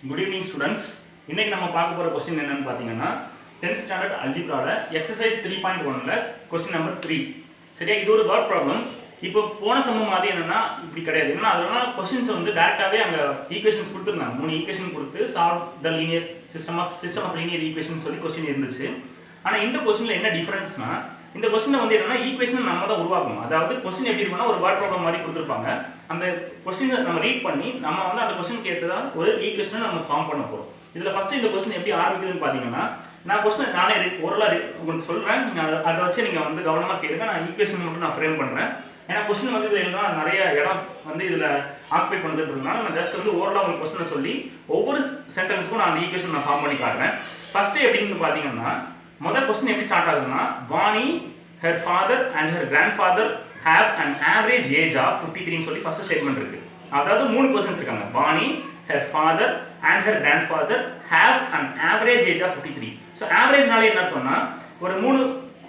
Good evening students. இன்னைக்கு நம்ம பார்க்க போற क्वेश्चन என்னன்னு பாத்தீங்கன்னா 10th ஸ்டாண்டர்ட் அல்ஜிப்ரால எக்சர்சைஸ் 3.1ல क्वेश्चन நம்பர் 3. சரியா, இது ஒரு வேர்ட் ப்ராப்ளம். இப்போ போன சம்ம மாதிரி என்னன்னா இப்படி கிடையாது. ஏன்னா அதனால क्वेश्चंस வந்து டைரக்டாவே அங்க ஈக்குவேஷன்ஸ் கொடுத்திருந்தாங்க. மூணு ஈக்குவேஷன் கொடுத்து solve the linear system of linear equations சொல்லி क्वेश्चन இருந்துச்சு. ஆனா இந்த क्वेश्चनல என்ன டிஃபரன்ஸ்னா இந்த क्वेश्चनல வந்து என்னன்னா ஈக்குவேஷன் நம்ம தான் உருவாக்கணும். அதாவது क्वेश्चन எப்படி இருக்கும்னா ஒரு வேர்ட் ப்ராப்ளம் மாதிரி கொடுத்திருப்பாங்க. அந்த क्वेश्चन நம்ம ரீட் பண்ணி நம்ம வந்து அந்த क्वेश्चनக்கு ஏத்ததா ஒரு ஈக்குவேஷனை நம்ம ஃபார்ம் பண்ண போறோம். இதுல ஃபர்ஸ்ட் இந்த क्वेश्चन எப்படி ஆரம்பிக்குதுன்னு பாத்தீங்கன்னா நான் क्वेश्चन நானே ஓரலா உங்களுக்கு சொல்றேன். நீங்க அத வச்சு நீங்க வந்து கவனமா கேளுங்க. நான் ஈக்குவேஷன் மட்டும் நான் ஃப்ரேம் பண்றேன். ஏன்னா क्वेश्चन வந்து இதுல எழுதுனா நிறைய இடம் வந்து இதுல ஆக்குபை பண்ணிட்டதுனால நான் ஜஸ்ட் வந்து ஓரலா உங்களுக்கு क्वेश्चனை சொல்லி ஒவ்வொரு சென்டென்ஸ்க்கும் நான் அந்த ஈக்குவேஷன் நான் ஃபார்ம் பண்ணி காட்டுறேன். ஃபர்ஸ்ட் எப்படின்னு பாத்தீங்கன்னா முதல் क्वेश्चन எப்படி ஸ்டார்ட் ஆகுதுன்னா Vani her father and her grandfather have an average age of 53 ன்னு சொல்லி ஃபர்ஸ்ட் ஸ்டேட்மென்ட் இருக்கு. அதாவது மூணு पर्सनஸ் இருக்காங்க. Vani, her father and her grandfather have an average age of 53. So ஆவரேஜ்னால என்ன அர்த்தம்னா ஒரு மூணு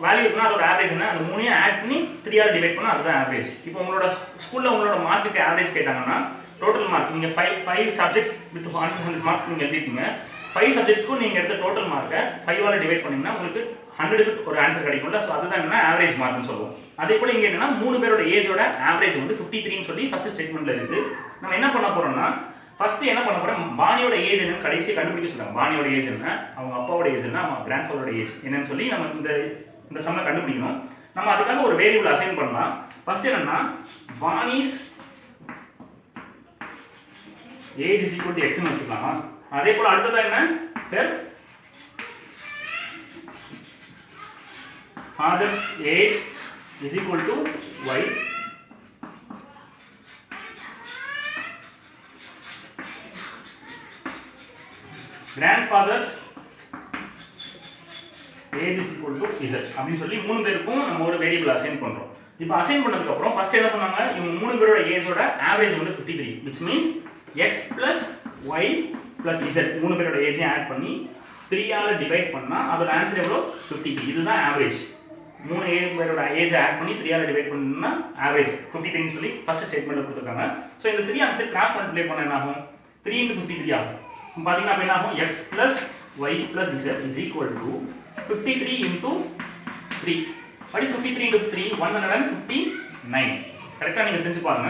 வேல்யூ இருக்குனா அதோட ஆவரேஜ் என்ன, அந்த மூணையும் ஆட் பண்ணி 3 ஆல டிவைட் பண்ணா அதுதான் ஆவரேஜ். இப்போ உங்களோட ஸ்கூல்ல உங்களோட மார்க்குக்கு ஆவரேஜ் கேட்டாங்கன்னா டோட்டல் மார்க் நீங்க 5 சப்ஜெக்ட்ஸ் வித் 100 மார்க்ஸ் நீங்க எழுதிட்டீங்க. 5 சப்ஜெக்ட்ஸ்க்கு நீங்க எடுத்த டோட்டல் மார்க்கை 5 ஆல டிவைட் பண்ணீங்கன்னா உங்களுக்கு 100க்கு ஒரு ஆன்சர் கிடைக்கும்ல. சோ அதுதான் என்ன ஆவரேஜ் மார்க்னு சொல்லுவோம். அதே போல இங்க என்னன்னா மூணு பேரோட ஏஜோட ஆவரேஜ் வந்து 53 ன்னு சொல்லி ஃபர்ஸ்ட் ஸ்டேட்மென்ட்ல இருக்கு. நம்ம என்ன பண்ண போறோம்னா ஃபர்ஸ்ட் என்ன பண்ண போறோம், பாணியோட ஏஜ் என்னன்னு கடைசியா கண்டுபிடிக்க சொல்றாங்க. பாணியோட ஏஜ் என்ன, அவங்க அப்பாவோட ஏஜ் என்ன, அவங்க கிராண்ட்ஃபாதரோட ஏஜ் என்னன்னு சொல்லி நம்ம இந்த சம்மை கண்டுபிடிக்கணும். நம்ம அதுக்காக ஒரு வேரியபிள் அசைன் பண்ணலாம். ஃபர்ஸ்ட் என்னன்னா பாணிஸ் age is equal to x ன்னு வச்சுக்கலாம். அதே போல அடுத்தது என்ன, her father's age is equal to y. Grandfather's age is equal to z அப்படி சொல்லி மூணு பேருக்கும் நம்ம ஒரு வேரியபிள் அசைன் பண்றோம். இப்போ அசைன் பண்ணதுக்கு அப்புறம் ஃபர்ஸ்ட் என்ன சொன்னாங்க, இவங்க மூணு பேரோட ஏஜோட ஆவரேஜ் வந்து 53 which means x plus y plus z மூணு பேரோட ஏஜையும் ஆட் பண்ணி 3 ஆல டிவைட் பண்ணா அதோட ஆன்சர் எவ்வளவு 53. இதுதான் ஆவரேஜ். மூணு பேரோட ஏஜ் ஆட் பண்ணி 3 ஆல டிவைட் பண்ணா ஆவரேஜ் 53 ன்னு சொல்லி ஃபர்ஸ்ட் ஸ்டேட்மென்ட்ல கொடுத்திருக்காங்க. சோ இந்த 3 ஆன்சர் கிராஸ் மல்டிப்ளை பண்ணா என்ன ஆகும், 3 * 53 ஆகும். பாத்தீங்கன்னா அப்ப என்ன ஆகும், x plus y plus z is equal to 53 into 3. what is 53 into 3? 159. கரெக்ட்டா நீங்க செஞ்சு பாருங்க.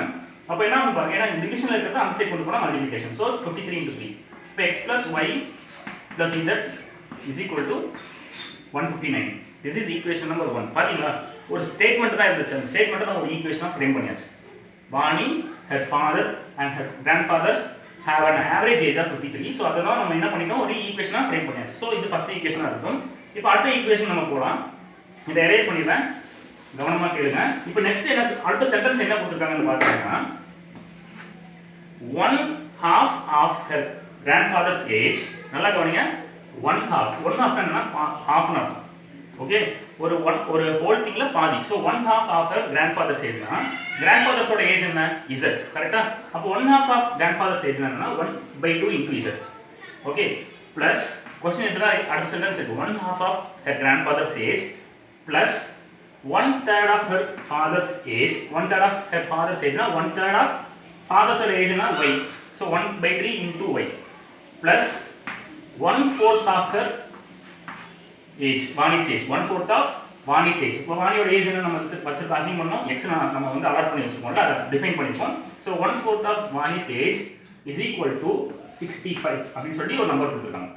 அப்ப என்ன ஆகும் பாருங்க, ஏன்னா டிவிஷன்ல இருக்கிறது அந்த சைடு கொண்டு போனா மல்டிப்ளிகேஷன். So 53 into 3. இப்போ x plus y plus z is equal to 159. this is equation number 1. பாத்தீங்களா ஒரு ஸ்டேட்மென்ட் தான் இருந்துச்சு. அந்த ஸ்டேட்மென்ட்டை நம்ம ஒரு ஈக்குவேஷனா ஃப்ரேம் பண்ணியாச்சு. Vani, her father and her grandfather have an average age of 53. So அதனால நம்ம என்ன பண்ணிட்டோம், ஒரு ஈக்குவேஷனா ஃப்ரேம் பண்ணியாச்சு. சோ இது ஃபர்ஸ்ட் ஈக்குவேஷனா இருக்கும். இப்போ அடுத்த ஈக்குவேஷன் நம்ம போலாம். இத எரேஸ் பண்ணிடுறேன், கவனமா கேளுங்க. இப்போ நெக்ஸ்ட் என்ன அடுத்த சென்டென்ஸ் என்ன கொடுத்திருக்காங்கன்னு பாத்தீங்கன்னா 1/2 of her grandfather's age. நல்லா கவனிங்க, 1/2 என்னன்னா half ன்னு அர்த்தம். ஓகே, ஒரு ஹோல் திங்ல பாதி. So 1/2 of her grandfather's age னா grandfather's ஓட ஏஜ் என்ன, z. கரெக்ட்டா? அப்போ 1/2 of grandfather's age என்னன்னா 1/2 into z. Okay, plus question எடுத்தா அடுத்த சென்டென்ஸ் இருக்கு. 1/2 of her grandfather's age plus 1/3 of her father's age. 1/3 of her father's age னா 1/3 of father's ஓட ஏஜ் னா y. So 1/3 into y plus 1/4 of her age, Vani's age. 1/4 of Vani's age. இப்போ வாணியோட age என்ன நம்ம வச்சிருக்க அசைன் பண்ணோம், x நம்ம வந்து அலாட் பண்ணி வச்சிருக்கோம்ல, அத டிஃபைன் பண்ணிப்போம். So 1/4 of Vani's age is equal to 65 அப்படி சொல்லி ஒரு நம்பர் கொடுத்திருக்காங்க.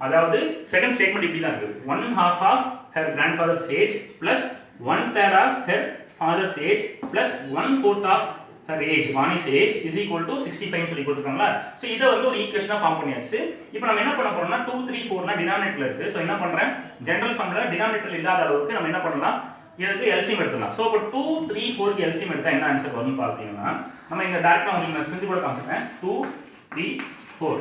அதாவது செகண்ட் ஸ்டேட்மென்ட் இப்படி தான் இருக்கு. 1/2 of her grandfather's age plus 1/3 of her father's age plus 1/4 of her age, Vani's age is equal to 65 சொல்லி கொடுத்திருக்காங்களா. சோ இத வந்து ஒரு ஈக்குவேஷனா ஃபார்ம் பண்ணியாச்சு. இப்போ நம்ம என்ன பண்ண போறோம்னா 2 3 4 னா டினாமினேட்டர்ல இருக்கு. சோ என்ன பண்றேன், ஜெனரல் ஃபார்முலா டினாமினேட்டர்ல இல்லாத அளவுக்கு நம்ம என்ன பண்ணலாம், இதுக்கு எல்சிஎம் எடுத்துக்கலாம். சோ இப்போ 2 3 4 க்கு எல்சிஎம் எடுத்தா என்ன ஆன்சர் வரும்னு பாத்தீங்கன்னா நம்ம இங்க டைரக்ட்டா உங்களுக்கு நான் செஞ்சு கூட காமிச்சேன். 2 3 4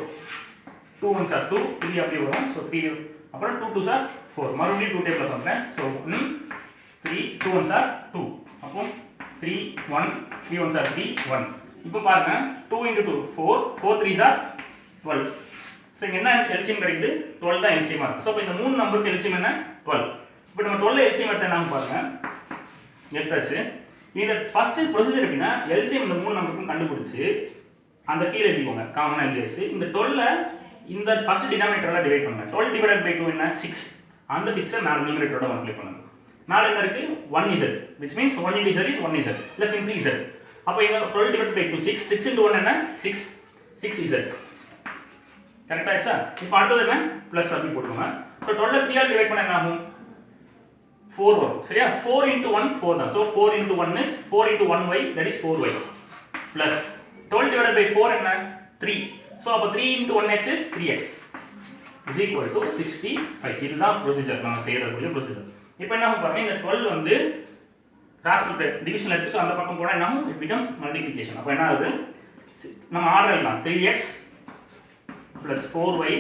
2 1s are 2 3 அப்படி வரும். சோ 3 அப்புறம் 2 2s are 4. மறுபடியும் 2 டேபிள்ல பண்றேன். So 3 2 1s are 2. அப்போ 3 1 3 1s are 3 1. இப்போ பாருங்க 2 into 2 4 4 3s are 12. சோ இங்க என்ன எல்சிஎம் கிடைக்குது, 12 தான் எல்சிஎம் இருக்கு. சோ இப்போ இந்த மூணு நம்பருக்கு எல்சிஎம் என்ன 12. இப்போ நம்ம 12 எல்சிஎம் எடுத்தா என்ன பாருங்க, எடுத்தாச்சு. இந்த ஃபர்ஸ்ட் ப்ரொசீஜர் எப்படின்னா எல்சிஎம் இந்த மூணு நம்பருக்கும் கண்டுபிடிச்சு அந்த கீழே எழுதிக்கோங்க காமனாக எழுதியாச்சு. இந்த 12 இந்த ஃபர்ஸ்ட் டினாமினேட்டரால் டிவைட் பண்ணுங்க. 12 டிவைடட் பை 2 என்ன 6. அந்த 6 மேலே நியூமரேட்டரோட மல்டிப்ளை பண்ணுங்க. மேலே என்ன இருக்கு 1z which means 1 into z is 1z இல்லை சிம்பிளி z. அப்போ இங்க 12 divided by 2 6 6 into 1 என்ன 6 6z. கரெக்டா ஆச்சா? இப்போ அடுத்தது என்ன பிளஸ் அப்படி போட்டுருங்க. ஸோ 12 3 ஆல் டிவைட் பண்ண என்ன ஆகும் 4 வரும். சரியா? 4 into 1 4 தான். So 4 into 1 is 4 into 1y that is 4y plus 12 divided by 4 என்ன 3. ஸோ அப்போ 3 into 1x is 3x is equal to 65. இதுதான் ப்ரொசீஜர் நம்ம செய்யக்கூடிய ப்ரொசீஜர். இப்போ என்ன ஆகும் பாருங்க, இந்த 12 வந்து கிராஸ் டிவிஷன்ல இருக்கு. ஸோ அந்த பக்கம் போனால் என்ன ஆகும், இட் பிகம்ஸ் மல்டிப்ளிகேஷன். அப்போ என்ன ஆகுது, நம்ம ஆர்டர் எழுதலாம் 3x plus 4y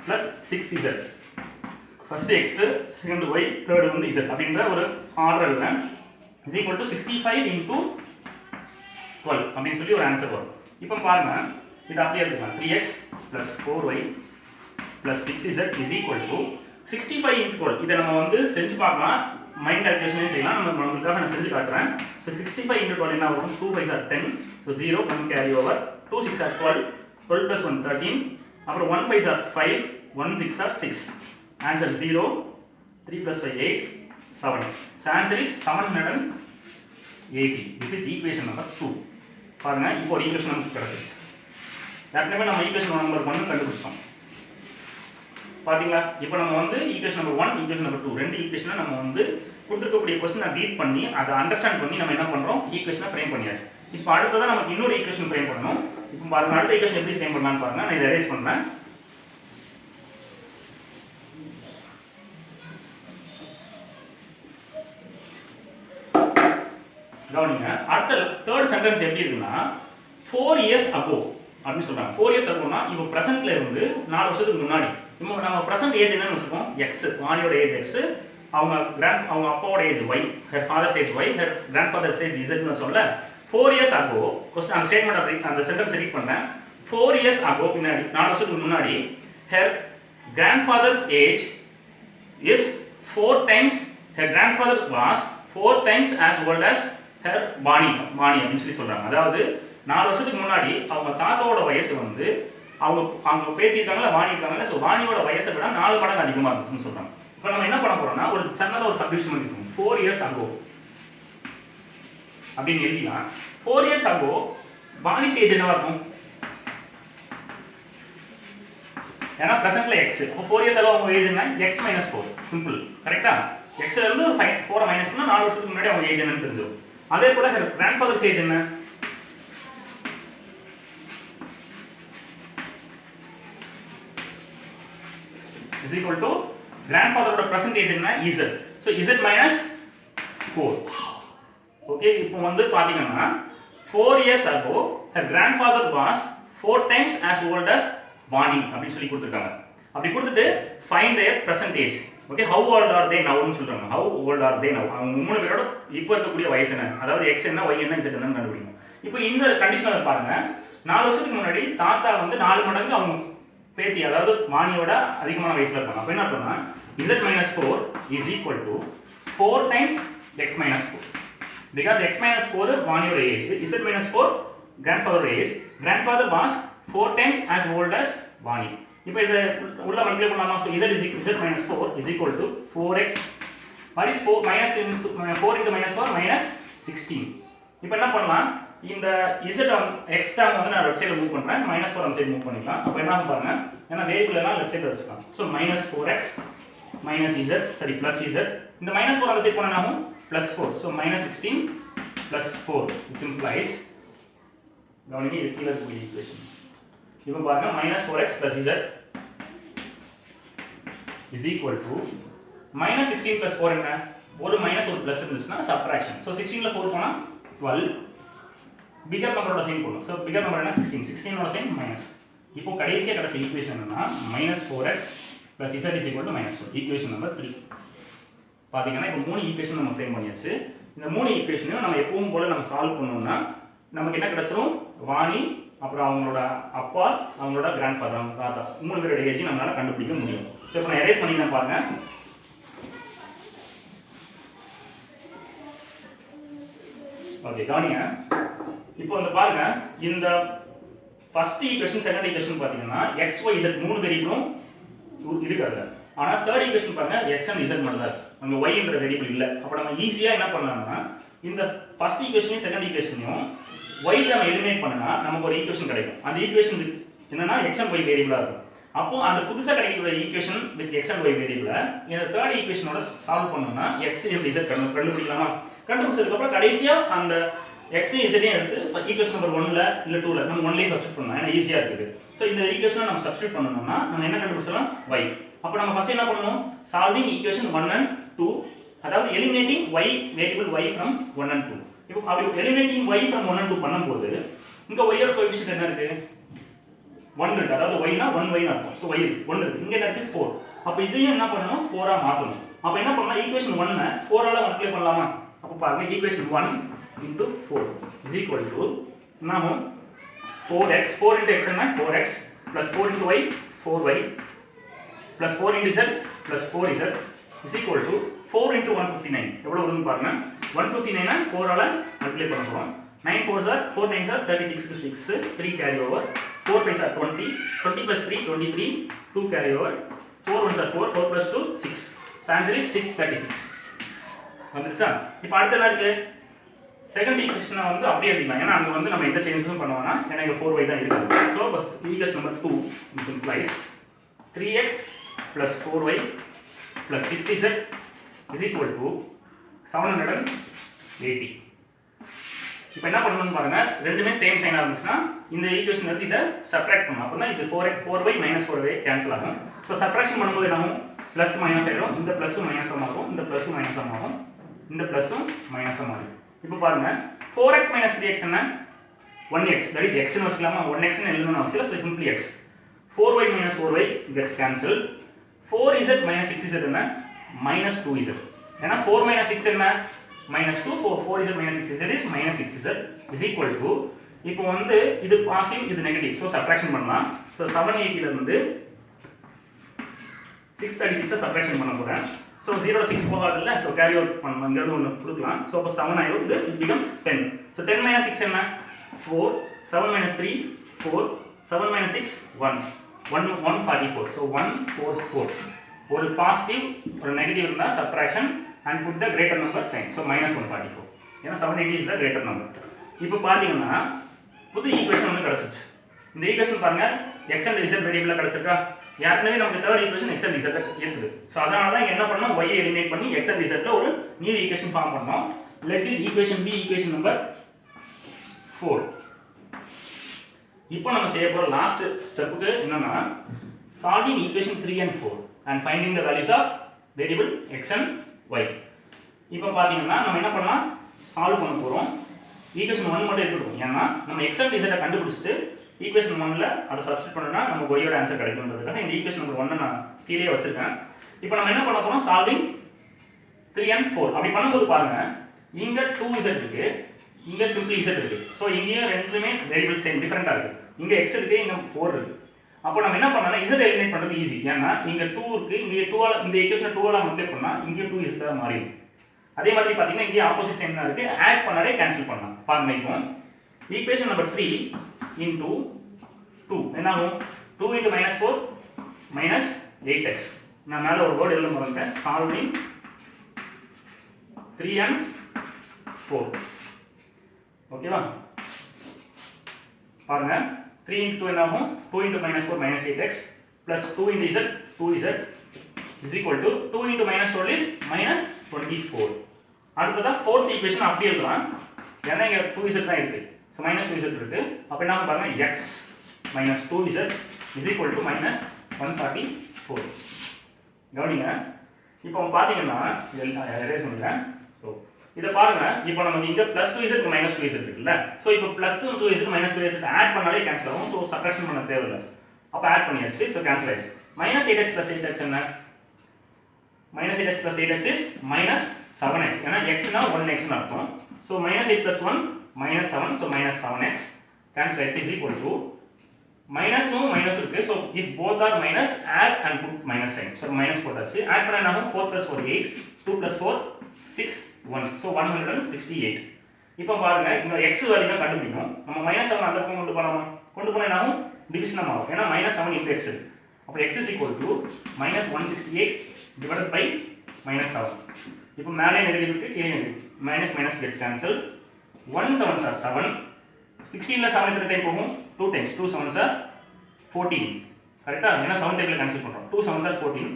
plus 6z. First x, second y, third வந்து z அப்படின்ற ஒரு ஆர்டர் எழுதலாம். is equal to 65 into 12 அப்படின்னு சொல்லி ஒரு ஆன்சர் வரும். இப்போ பாருங்க, இது அப்படியே எடுத்துக்கலாம் 3x plus 4y plus 6z is equal to 65 into 12. இதை நம்ம வந்து செஞ்சு பார்க்கலாம், மைண்ட் கால்குலேஷனே செய்யலாம். நம்மளுக்காக நான் செஞ்சு காட்டுறேன். ஸோ 65 into 12 என்ன வரும், 2 5 are 10, so 0 1 carry over, 2 6 are 12, 12 plus 1 13, அப்புறம் 1 5 are 5, 1 6 are 6. Answer 0, 3 plus 5 8, 7. So answer is 780. This is equation number 2. பாருங்க, இப்போ ஒரு ஈக்குவேஷன் நமக்கு கிடைச்சிருச்சு. ஏற்கனவே நம்ம ஈக்குவேஷன் நம்பர் 1 கண்டுபிடிச்சோம் பாத்தீங்களா? இப்போ நம்ம வந்து ஈக்குவேஷன் நம்பர் 1, ஈக்குவேஷன் நம்பர் 2 ரெண்டு ஈக்குவேஷனை நம்ம வந்து கொடுத்துருக்கக்கூடிய क्वेश्चனை ரீட் பண்ணி அதை அண்டர்ஸ்டாண்ட் பண்ணி நம்ம என்ன பண்றோம், ஈக்குவேஷனை ஃப்ரேம் பண்ணியாச்சு. இப்போ அடுத்ததா நமக்கு இன்னொரு ஈக்குவேஷன் ஃப்ரேம் பண்ணணும். இப்போ பாருங்க, அடுத்த ஈக்குவேஷன் எப்படி ஃப்ரேம் பண்ணலாம்னு பாருங்க. நான் இதை எரேஸ் பண்றேன். கவனிங்க, அடுத்த தேர்ட் சென்டென்ஸ் எப்படி இருக்குன்னா 4 years ago அப்படின்னு சொல்றாங்க. 4 years agoனா இப்போ பிரசன்ட்ல இருந்து 4 வருஷத்துக்கு முன்னாடி. இப்போ நம்ம பிரசன்ட் ஏஜ் என்னன்னு வச்சுப்போம், x, வாணியோட ஏஜ் x, அவங்க அப்பாவோட age y, her father's age y, her grandfather's age z ன்னு சொல்ல 4 years ago क्वेश्चन அந்த ஸ்டேட்மென்ட் அந்த சென்டென்ஸ் ரீட் பண்ணேன். 4 years ago பின்னாடி 4 வருஷத்துக்கு முன்னாடி her grandfather's age is 4 times, her grandfather was 4 times as old as her Vani அப்படின்னு சொல்லி சொல்றாங்க. அதாவது 4 வருஷத்துக்கு முன்னாடி அவங்க தாத்தாவோட வயசு வந்து அவங்க பேத்தி இருக்காங்கல்ல, வாணி இருக்காங்கல்ல, ஸோ வாணியோட வயசை விட 4 மடங்கு அதிகமாக இருந்துச்சுன்னு சொல்றாங்க. இப்போ நம்ம என்ன பண்ண போறோம்னா, ஒரு சின்னதாக ஒரு சப்டிவிஷன் பண்ணிக்கணும். 4 years ago அப்படின்னு எழுதினா 4 years ago வாணி ஏஜ் என்னவா இருக்கும், ஏன்னா பிரசன்ட்ல x, அப்போ 4 years ago அவங்க ஏஜ் என்ன, x minus 4. சிம்பிள், கரெக்டா? x ல இருந்து ஒரு 4 மைனஸ் பண்ணா 4 வருஷத்துக்கு முன்னாடி அவங்க ஏஜ் என்னன்னு தெரிஞ்சிடும். அதே போல grandfather's ஏஜ் என்ன, is equal to grandfather percentage என்ன z, so z minus 4. okay, இப்போ வந்து பாத்தீங்கன்னா 4 years ago her grandfather was 4 times as old as Vani அப்படி சொல்லி கொடுத்திருக்காங்க. அப்படி கொடுத்துட்டு find their percentage. okay, how old are they now னு சொல்றாங்க. how old are they now, அவங்க மூணு பேரோட இப்போ இருக்கக்கூடிய வயசு என்ன, அதாவது x என்ன y என்ன z என்னன்னு கண்டுபிடிக்கணும். இப்போ இந்த கண்டிஷனை பாருங்க, 4 வருஷத்துக்கு முன்னாடி தாத்தா வந்து 4 மடங்கு அவங்க பேத்தி அதாவது வாணியோட அதிகமான வயசுல இருப்பாங்க. அப்ப என்ன பண்ணா z minus 4 is equal to 4 times x minus 4, because x minus 4 வாணியோட age, z minus 4 grandfather age, grandfather was 4 times as old as Vani. இப்போ இத உள்ள மல்டிப்ளை பண்ணலாமா, so z minus 4 is equal to 4x, what is 4 minus into 4 into minus 4 minus 16. இப்போ என்ன பண்ணலாம், இந்த z x term வந்து நான் லெஃப்ட் சைடுல மூவ் பண்றேன், -4 அந்த சைடு மூவ் பண்ணிக்கலாம். அப்ப என்ன ஆகும் பாருங்க, ஏன்னா வேரியபிள் எல்லாம் லெஃப்ட் சைடுல வச்சுக்கலாம். சோ -4x z சரி plus z, இந்த -4 அந்த சைடு போனா என்ன ஆகும் +4, so -16 + 4 which implies, கவனிங்க இது கீழ இருக்கக்கூடிய ஈக்குவேஷன். இப்போ பாருங்க -4x z is equal to -16 + 4 என்ன, ஒரு மைனஸ் ஒரு பிளஸ் இருந்துச்சுன்னா சப்ட்ராக்ஷன். சோ 16 ல 4 போனா 12, bigger number சைன் போடும். சோ bigger number என்ன 16, 16 ஓட சைன் மைனஸ். இப்போ கடைசியா கிடைச்ச ஈக்குவேஷன் என்னன்னா -4x + z is equal to -4, equation number 3. பாத்தீங்கன்னா இப்போ மூணு ஈக்குவேஷன் நம்ம ஃப்ரேம் பண்ணியாச்சு. இந்த மூணு ஈக்குவேஷனையும் நம்ம எப்பவும் போல நம்ம சால்வ் பண்ணோம்னா நமக்கு என்ன கிடைச்சிரும், வாணி அப்புறம் அவங்களோட அப்பா அவங்களோட கிராண்ட்ஃபாதர் அவங்க தாத்தா மூணு பேரோட ஏஜ் நம்மளால கண்டுபிடிக்க முடியும். சோ இப்போ நான் எரேஸ் பண்ணிக்கிறேன் பாருங்க. ஓகே கவனிங்க, இப்போ வந்து பாருங்க இந்த ஃபர்ஸ்ட் ஈக்குவேஷன் செகண்ட் ஈக்குவேஷன் பாத்தீங்கன்னா x y z மூணு வேரியபிளும் இருக்காது. ஆனா தேர்ட் ஈக்குவேஷன் பாருங்க x and z மட்டும் தான் இருக்கு. அங்க y என்ற வேரியபிள் இல்ல. அப்ப நம்ம ஈஸியா என்ன பண்ணலாம்னா இந்த ஃபர்ஸ்ட் ஈக்குவேஷனையும் செகண்ட் ஈக்குவேஷனையும் y ல நம்ம எலிமினேட் பண்ணா நமக்கு ஒரு ஈக்குவேஷன் கிடைக்கும். அந்த ஈக்குவேஷன் என்னன்னா x and y வேரியபிளா இருக்கும். அப்போ அந்த புதுசா கிடைக்கிற equation with x and y வேரியபிள இந்த தேர்ட் ஈக்குவேஷனோட சால்வ் பண்ணனும்னா x and z கண்டுபிடிக்கலாமா? கண்டுபிடிச்சதுக்கு அப்புறம் கடைசியா அந்த x and z எடுத்து ஈக்குவேஷன் நம்பர் 1ல இல்ல 2ல நம்ம 1லயே சப்ஸ்டிட்யூட் பண்ணலாம். ஏன்னா ஈஸியா இருக்குது. சோ இந்த ஈக்குவேஷனை நம்ம சப்ஸ்டிட்யூட் பண்ணனும்னா நம்ம என்ன கண்டுபிடிச்சலாம்? y. அப்ப நம்ம ஃபர்ஸ்ட் என்ன பண்ணனும்? சால்விங் ஈக்குவேஷன் 1 and 2, அதாவது eliminating y variable y from 1 and 2. இப்போ அப்படி எலிமினேட்டிங் y from 1 and 2 பண்ணும்போது இங்க y ஓட கோஎஃபிஷியன்ட் என்ன இருக்கு? 1 இருக்கு. அதாவது y னா 1y னு அர்த்தம். சோ y 1 இருக்கு. இங்க என்ன இருக்கு? 4. அப்ப இதையும் என்ன பண்ணனும்? 4 ஆ மாத்தணும். அப்ப என்ன பண்ணலாம்? ஈக்குவேஷன் 1 ன 4 ஆல மல்டிப்ளை பண்ணலாமா? அப்ப பாருங்க equation 1 into 4 is equal to now 4x 4 into x என்ன 4x plus 4 into y 4y plus 4 into z plus 4z is equal to 4 into 159 எவ்வளவு வருதுன்னு பாருங்க 159 ன 4 ஆல மல்டிப்ளை பண்ண போறோம் 9 4s are 4 9s are 36 க்கு 6 3 carry over 4 5s are 20 20 plus 3 23 2 carry over 4 1s are 4 4 plus 2 6 so answer is 636 வந்துருச்சா இப்போ அடுத்து என்ன இருக்கு செகண்ட் ஈக்குவேஷனை வந்து அப்படியே எழுதிக்கலாம் ஏன்னா அங்க வந்து நம்ம எந்த சேஞ்சஸும் பண்ணுவோம்னா எனக்கு 4y தான் இருக்கு so bus equation number 2 this implies 3x plus 4y plus 6z is equal to 780 இப்போ என்ன பண்ணனும்னு பாருங்க ரெண்டுமே சேம் சைனா இருந்துச்சுனா இந்த ஈக்குவேஷன் எடுத்து இத சப்ட்ராக்ட் பண்ணனும் அப்பதான் இது 4y 4y கேன்சல் ஆகும் சோ சப்ட்ராக்ஷன் பண்ணும்போது நம்ம பிளஸ் மைனஸ் ஆயிடும் இந்த பிளஸும் மைனஸ் ஆகும் இந்த பிளஸும் மைனஸ் ஆகும் இந்த பிளஸும் மைனஸ் ஆகும் இப்போ பாருங்க 4x 3x என்ன 1x that is x னு வச்சுக்கலாமா 1x னு எழுதணும் அவசியம் இல்ல simply x 4y 4y gets cancelled 4z 6z என்ன -2z ஏனா 4 6 என்ன -2 4z 6z is -6z is equal to இப்போ வந்து இது பாசிட்டிவ் இது நெகட்டிவ் சோ சப்ட்ராக்ஷன் பண்ணலாம் சோ 780 ல இருந்து 636 சப்ட்ராக்ஷன் பண்ண போறேன் so 0 to 6 போகாதுல்ல so carry out பண்ணலாம் இங்க ஒன்னு கொடுக்கலாம் so அப்ப 7 ஆயிடும் it becomes 10 so 10 6 என்ன 4 7 3 4 7 6 1 144 so 144 ஒரு பாசிட்டிவ் ஒரு நெகட்டிவ் இருந்தா subtraction and put the greater number sign so -144 ஏனா 780 is the greater number இப்போ பாத்தீங்கன்னா புது ஈக்குவேஷன் வந்து கிடைச்சிச்சு இந்த ஈக்குவேஷன் பாருங்க x and z வேரியபிள்ல கிடைச்சிருக்கா ஏற்கனவே நமக்கு third equation x and z இருக்குது சோ அதனால தான் என்ன பண்ணோம் y ஐ எலிமினேட் பண்ணி x and z ல ஒரு நியூ ஈக்குவேஷன் ஃபார்ம் பண்ணோம் let this equation be equation number 4 இப்போ நம்ம செய்ய போற லாஸ்ட் ஸ்டெப்புக்கு என்னன்னா solving equation 3 and 4 and finding the values of variable x and y இப்போ பாத்தீங்கன்னா நம்ம என்ன பண்ணலாம் சால்வ் பண்ண போறோம் ஈக்குவேஷன் 1 மட்டும் எடுத்துறோம் ஏன்னா நம்ம x and z கண்டுபிடிச்சிட்டு ஈக்குவேஷன் 1 ல அத சப்ஸ்டிட்யூட் பண்ணா நமக்கு y யோட ஆன்சர் கிடைக்கும்ன்றதுக்காக இந்த ஈக்குவேஷன் நம்பர் 1 நான் கீழே வச்சிருக்கேன் இப்போ நம்ம என்ன பண்ண போறோம் சால்விங் 3 and 4 அப்படி பண்ணும்போது பாருங்க இங்க 2z இருக்கு இங்க சிம்பிளி z இருக்கு சோ இங்கேயும் ரெண்டுமே வேரியபிள்ஸ் சேம் டிஃபரண்டா இருக்கு இங்க x இருக்கு இங்க 4 இருக்கு அப்போ நம்ம என்ன பண்ணலாம் z எலிமினேட் பண்றது ஈஸி ஏன்னா இங்க 2 இருக்கு இங்க 2 ஆல இந்த ஈக்குவேஷன் 2 ஆல மல்டிப்ளை பண்ணா இங்க 2z ஆ மாறிடும் அதே மாதிரி பாத்தீங்கன்னா இங்க ஆப்போசிட் சைன் இருக்கு ஆட் பண்ணாலே கேன்சல் பண்ணலாம் பாருங்க இப்போ ஈக்குவேஷன் நம்பர் 3 into 2 என்ன ஆகும் 2 into -4 -8x நான் மேல ஒரு வேர்ட் எழுத மறந்துட்டேன் சால்விங் 3 and 4 ஓகேவா பாருங்க 3 into 2 என்ன ஆகும் 2 into -4 -8x plus 2 into z 2z is equal to 2 into -12 is -24 அடுத்ததா fourth equation அப்படியே எழுதலாம் ஏன்னா இங்க 2z தான் இருக்கு so -2z இருக்கு அப்ப என்ன ஆகும் பாருங்க x minus 2z is equal to -144 கவனிங்க இப்போ பாத்தீங்கன்னா இதெல்லாம் எரேஸ் பண்ணிட்டேன் சோ இத பாருங்க இப்போ நம்ம இங்க +2z க்கு -2z இருக்குல்ல சோ இப்போ +2z க்கு -2z ஆட் பண்ணாலே கேன்சல் ஆகும் சோ சப்ட்ராக்ஷன் பண்ண தேவையில்லை அப்ப ஆட் பண்ணியாச்சு சோ கேன்சல் ஆயிடுச்சு -8x + 8x என்ன -8x + 8x is -7x ஏனா x னா 1x னு அர்த்தம் so -8 + 1 -7 so -7x cancel x is equal to மைனஸும் மைனஸ் இருக்கு so if both are minus add and put minus sign so minus போட்டாச்சு add பண்ணா என்ன 4 + 4 8 2 + 4 6 1 so 168 இப்போ பாருங்க இந்த x வேல்யூ தான் கண்டுபிடிக்கணும் நம்ம -7 அந்த பக்கம் கொண்டு போலாமா கொண்டு போனால் என்ன ஆகும் டிவிஷன் ஆகும் ஏன்னா -7 into x அப்போ x is equal to -168 divided by -7 இப்போ மேலே நெகட்டிவ் இருக்கு கீழே negative minus minus gets cancel 1 7s are 7 16ல 7 எத்தனை டைம் போகும் 2 times 2 7s are 14 கரெக்ட்டா ஏன்னா 7 டைம்ல கேன்சல் பண்றோம் 2 7s are 14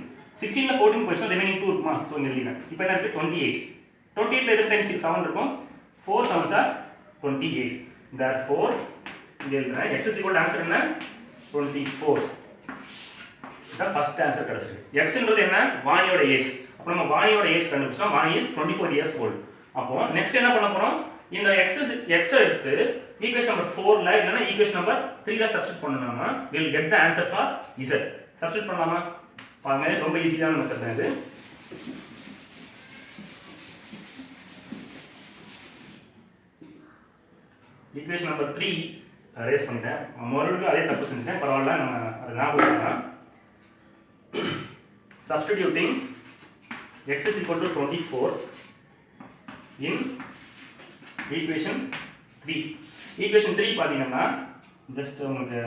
16ல 14 போயிடுச்சு ரிமைனிங் 2 இருக்குமா சோ இங்க எழுதிட்டேன் இப்போ என்ன இருக்கு 28 ல எத்தனை டைம் 6 7 இருக்கும் 4 7s are 28 therefore இங்க எழுதுறேன் x is equal to answer என்ன 24 இதான் ஃபர்ஸ்ட் ஆன்சர் கிடைச்சிருக்கு x ன்றது என்ன வாணியோட ஏஜ் அப்ப நம்ம வாணியோட ஏஜ் கண்டுபிடிச்சோம் வாணி is 24 years old அப்போ நெக்ஸ்ட் என்ன பண்ணப் போறோம் இந்த x எடுத்து ஈக்குவேஷன் நம்பர் 4 ல இல்லனா ஈக்குவேஷன் நம்பர் 3 ல சப்ஸ்டிட்யூட் பண்ணனும்னா we will get the answer for z substitute பண்ணலாமா பாருங்க ரொம்ப ஈஸியான மெத்தட் தான் இது ஈக்குவேஷன் நம்பர் 3 ரேஸ் பண்ணிட்டேன் மறுபடியும் அதே தப்பு செஞ்சேன் பரவாயில்லை நம்ம அதை ஞாபகம் வச்சுக்கலாம் substituting x is equal to 24 in equation 3 equation 3 பாத்தீங்கன்னா ஜஸ்ட் உங்களுக்கு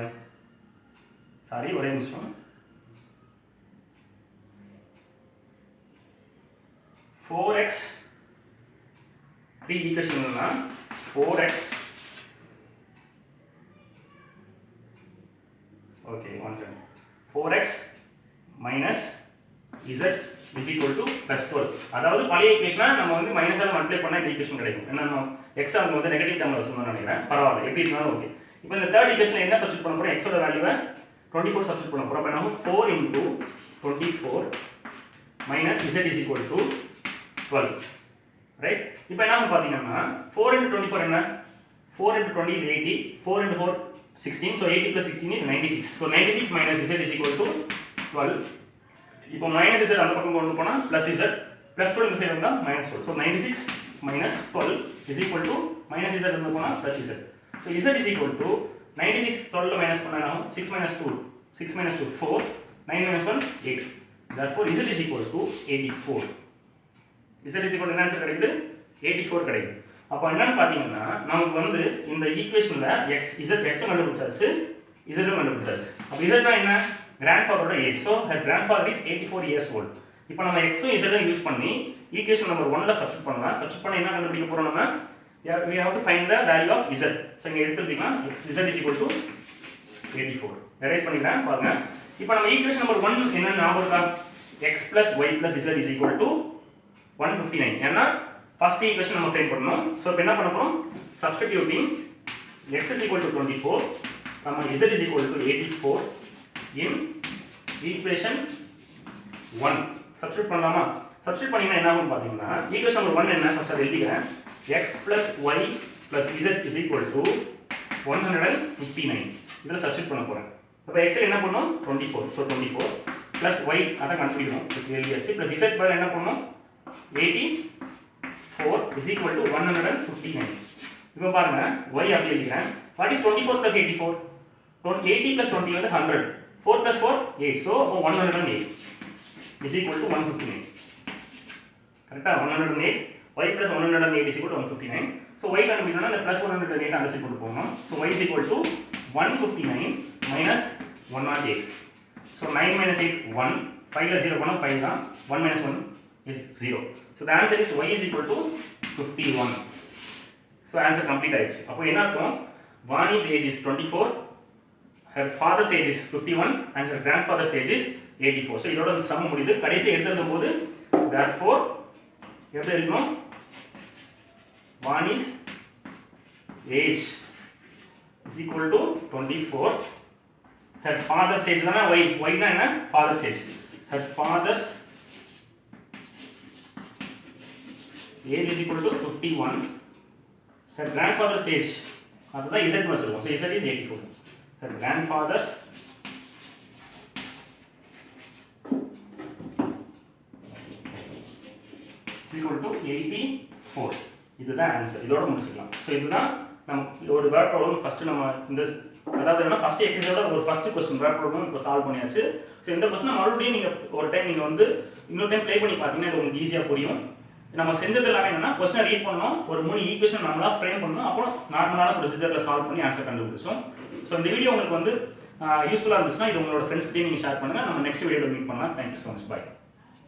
சாரி ஒரே நிமிஷம் 4x 3 equation என்னன்னா 4x okay one second 4x minus z is equal to plus 12 அதாவது பழைய ஈக்குவேஷனை நம்ம வந்து மைனஸால மல்டிப்ளை பண்ணா இந்த ஈக்குவேஷன் கிடைக்கும் என்ன நம்ம x அங்க வந்து நெகட்டிவ் டேர்ம்ல வச்சுக்கணும்னு நினைக்கிறேன் பரவாயில்லை எப்படி இருந்தாலும் ஓகே இப்போ இந்த தேர்ட் ஈக்குவேஷன்ல என்ன சப்ஸ்டிட்யூட் பண்ண போறோம் x ஓட வேல்யூவை 24 சப்ஸ்டிட்யூட் பண்ண போறோம் அப்ப நம்ம 4 into 24 minus z is equal to 12 right இப்போ என்ன பாத்தீங்கன்னா 4 into 24 என்ன 4 into 20 is 80 4 into 4 16 so 80 plus 16 is 96 so 96 minus z is equal to 12 இப்போ minus z அந்த பக்கம் கொண்டு போனா plus z plus 12 இந்த சைடு வந்தா minus 12 so 96 minus 12 is equal to minus z அந்த போனா plus z so z is equal to 96 12 minus பண்ணா 6 minus 2 6 minus 2 4 9 minus 1 8 therefore z is equal to 84 z is equal to என்ன answer கிடைக்குது 84 கிடைக்குது அப்ப என்னன்னு பாத்தீங்கன்னா நமக்கு வந்து இந்த ஈக்குவேஷன்ல x z x கண்டுபிடிச்சாச்சு z கண்டுபிடிச்சாச்சு அப்ப z னா என்ன grandfather age so her grandfather is 84 years old இப்போ நம்ம x உம் z உம் யூஸ் பண்ணி ஈக்குவேஷன் நம்பர் 1 ல சப்ஸ்டிட்யூட் பண்ணலாம் சப்ஸ்டிட்யூட் பண்ணி என்ன கண்டுபிடிக்க போறோம் நம்ம we have to find the value of z so இங்க எடுத்துட்டீங்கன்னா x z is equal to 84 erase பண்ணிக்கலாம் பாருங்க இப்போ நம்ம ஈக்குவேஷன் நம்பர் 1 என்ன ஞாபகம் இருக்கா x y z is equal to 159 ஏன்னா ஃபர்ஸ்ட் ஈக்குவேஷன் நம்ம ஃப்ரேம் பண்ணனும் சோ இப்போ என்ன பண்ண போறோம் substituting x is equal to 24 நம்ம z is equal to 84 in equation 1 substitute பண்ணலாமா substitute பண்ணீங்கன்னா என்ன ஆகும் பாத்தீங்கன்னா ஈக்குவேஷன் நம்பர் 1 என்ன ஃபர்ஸ்ட் அதை எழுதிக்கிறேன் x y z is equal to 159 இதல substitute பண்ண போறேன் அப்ப x என்ன பண்ணனும் 24 so 24 plus y அத கண்டுபிடிக்கணும் எழுதியாச்சு plus z பதிலா என்ன பண்ணனும் 84 is equal to 159 இப்போ பாருங்க y அப்படி எழுதிக்கிறேன் what is 24 plus 84 80 plus 20 வந்து 100 4 plus 4 8 so 108 is equal to 159 கரெக்ட்டா 108 y plus 108 is equal to 159 so y கண்டுபிடிக்கணும்னா அந்த plus 108 அந்த சைடு கொண்டு போகணும் so y is equal to 159 minus 108 so 9 minus 8 1 5 ல 0 போனா 5 தான் 1 minus 1 is 0 so the answer is y is equal to 51 so answer complete ஆயிடுச்சு அப்போ என்ன அர்த்தம் Vani's age is 24 her father's age is 51 and her grandfather's age is 84 so இதோட some முடியுது கடைசி எடுத்தும்போது therefore எப்படி எழுதணும் Vani's age is equal to 24 her father's age தான y னா என்ன father's age her father's age is equal to 51 her grandfather's age அதுதான் z வச்சிருக்கோம் so z is 84 her grandfather's is equal to 84 இதுதான் ஆன்சர் இதோட முடிச்சுக்கலாம் so இதுதான் நம்ம ஒரு வேர்ட் ப்ராப்ளம் ஃபர்ஸ்ட் நம்ம இந்த அதாவது என்ன ஃபர்ஸ்ட் எக்ஸர்சைஸோட ஒரு ஃபர்ஸ்ட் क्वेश्चन வேர்ட் ப்ராப்ளம் இப்போ சால்வ் பண்ணியாச்சு so இந்த क्वेश्चन மறுபடியும் நீங்க ஒரு டைம் நீங்க வந்து இன்னொரு டைம் ப்ளே பண்ணி பாத்தீங்கன்னா இது உங்களுக்கு ஈஸியா புரியும் நம்ம செஞ்சது எல்லாமே என்னன்னா क्वेश्चन ரீட் பண்ணோம் ஒரு மூணு ஈக்குவேஷன் நம்மளா ஃப்ரேம் பண்ணோம் அப்புறம் நார்மலான ப்ரொசீஜர்ல சால்வ் பண்ணி ஆன்சர் கண்டுபிடிச்சோம் ஸோ இந்த வீடியோ உங்களுக்கு வந்து யூஸ்ஃபுல்லாக இருந்துச்சுன்னா இது உங்களோட ஃப்ரெண்ட்ஸ்கிட்டையும் நீங்கள் ஷேர் பண்ணுங்கள். நம்ம நெக்ஸ்ட் வீடியோவில் மீட் பண்ணலாம். Thank you so much. பாய்.